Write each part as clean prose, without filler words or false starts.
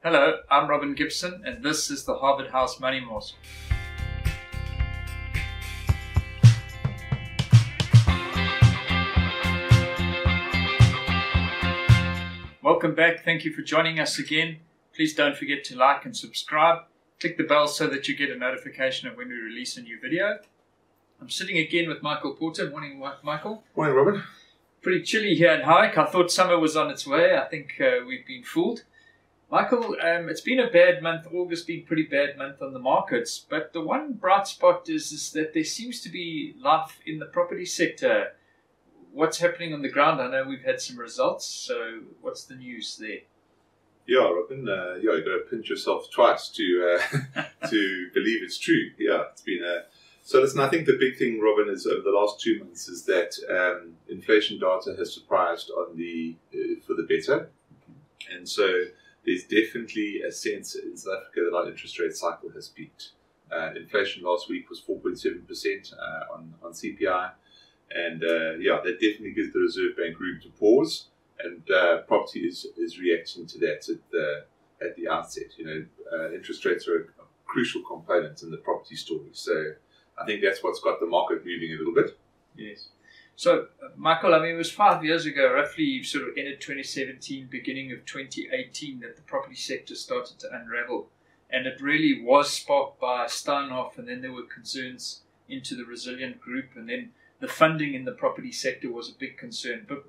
Hello, I'm Robin Gibson, and this is the Harvard House Money Morsel. Welcome back. Thank you for joining us again. Please don't forget to like and subscribe. Click the bell so that you get a notification of when we release a new video. I'm sitting again with Michael Porter. Morning, Michael. Morning, Robin. Pretty chilly here in Howick. I thought summer was on its way. I think we've been fooled. Michael, it's been a bad month. August been a pretty bad month on the markets. But the one bright spot is that there seems to be life in the property sector. What's happening on the ground? I know we've had some results. So what's the news there? Yeah, Robin. You've got to pinch yourself twice to to believe it's true. Yeah, it's been a... So listen, I think the big thing, Robin, is over the last 2 months is that inflation data has surprised on for the better. And so there's definitely a sense in South Africa that our interest rate cycle has peaked. Inflation last week was 4.7% on CPI. And that definitely gives the Reserve Bank room to pause. And property is reacting to that at the outset. Interest rates are a crucial component in the property story. So I think that's what's got the market moving a little bit. Yes. So, Michael, I mean, it was 5 years ago, roughly sort of ended 2017, beginning of 2018, that the property sector started to unravel. And it really was sparked by Steinhoff, and then there were concerns into the resilient group, and then the funding in the property sector was a big concern. But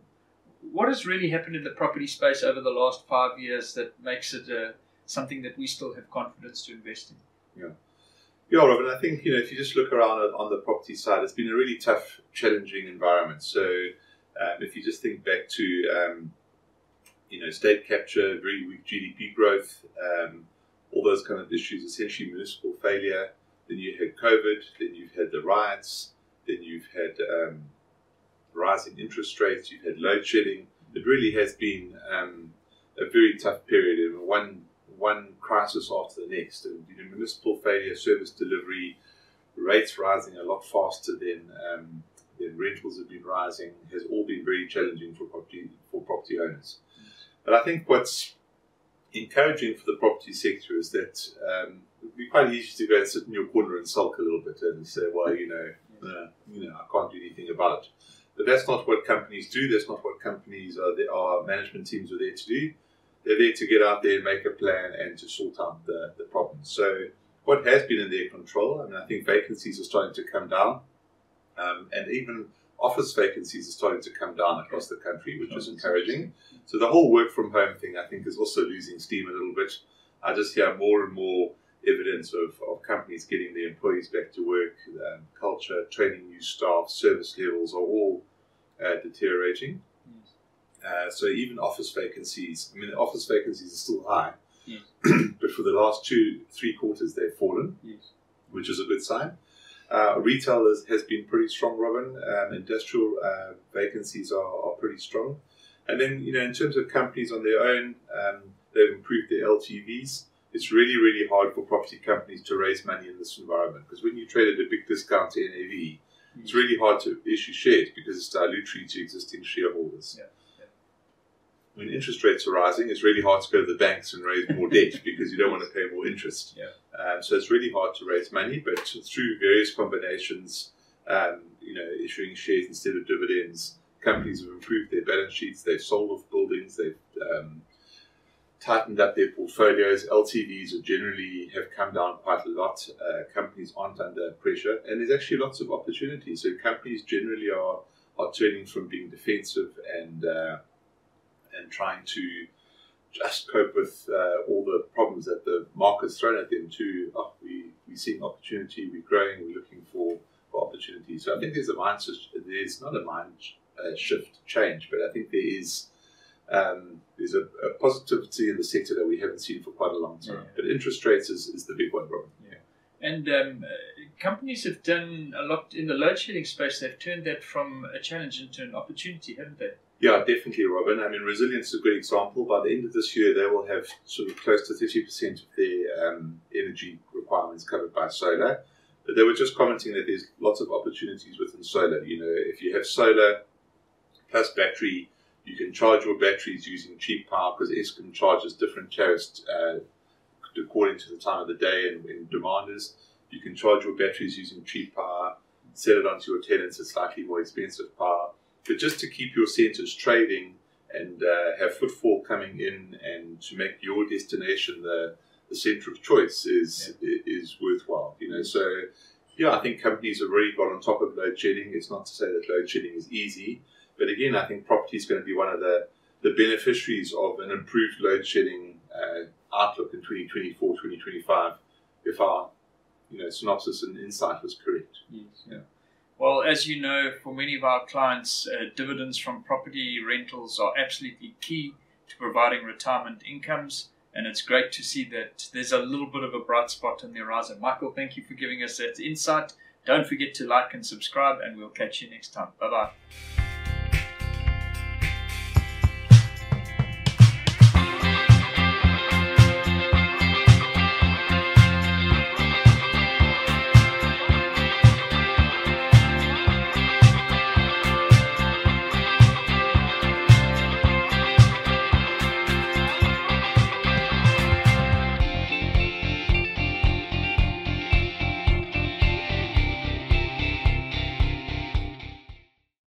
what has really happened in the property space over the last 5 years that makes it something that we still have confidence to invest in? Yeah, Robin, I think, if you just look around on the property side, it's been a really tough, challenging environment. So if you just think back to, state capture, very weak GDP growth, all those kind of issues, essentially municipal failure, then you had COVID, then you've had the riots, then you've had rising interest rates, you've had load shedding. It really has been a very tough period, and one crisis after the next. And municipal failure, service delivery, rates rising a lot faster than rentals have been rising, has all been very challenging for property owners. But I think what's encouraging for the property sector is that it'd be quite easy to go and sit in your corner and sulk a little bit and say, well, I can't do anything about it. But that's not what companies do. That's not what companies our management teams are there to do. They're there to get out there and make a plan and to sort out the problems. So what has been in their control, I think vacancies are starting to come down, and even office vacancies are starting to come down across the country, which is encouraging. So the whole work from home thing, I think, is also losing steam a little bit. I just hear more and more evidence of companies getting their employees back to work, culture, training new staff, service levels are all deteriorating. So even office vacancies, office vacancies are still high, but for the last 2-3 quarters they've fallen, which is a good sign. Retail has been pretty strong, Robin. Industrial vacancies are pretty strong. And then, in terms of companies on their own, they've improved their LTVs. It's really, really hard for property companies to raise money in this environment, because when you trade at a big discount to NAV, it's really hard to issue shares because it's dilutory to existing shareholders. When interest rates are rising, it's really hard to go to the banks and raise more debt because you don't want to pay more interest. So it's really hard to raise money, but through various combinations, issuing shares instead of dividends, companies have improved their balance sheets, they've sold off buildings, they've tightened up their portfolios, LTVs generally have come down quite a lot, companies aren't under pressure, and there's actually lots of opportunities. So companies generally are turning from being defensive and trying to just cope with all the problems that the market's thrown at them to, we're seeing opportunity, we're growing, we're looking for opportunities. So I think there's not a mind shift change, but I think there's a positivity in the sector that we haven't seen for quite a long time. But interest rates is the big one, Robin. And companies have done a lot in the load shedding space. They've turned that from a challenge into an opportunity, haven't they? Yeah, definitely, Robin. Resilience is a great example. By the end of this year, they will have sort of close to 30% of their energy requirements covered by solar. But they were just commenting that there's lots of opportunities within solar. If you have solar plus battery, You can charge your batteries using cheap power because Eskom charges different tariffs according to the time of the day and demand is. You can charge your batteries using cheap power, sell it onto your tenants at slightly more expensive power. But just to keep your centres trading and have footfall coming in and to make your destination the centre of choice is worthwhile. So yeah, I think companies have really got on top of load shedding. It's not to say that load shedding is easy, but again, I think property is going to be one of the beneficiaries of an improved load shedding outlook in 2024, 2025, if our synopsis and insight was correct. Yes, yeah. Well, as you know, for many of our clients, dividends from property rentals are absolutely key to providing retirement incomes, and it's great to see that there's a little bit of a bright spot on the horizon. Michael, thank you for giving us that insight. Don't forget to like and subscribe, and we'll catch you next time. Bye-bye.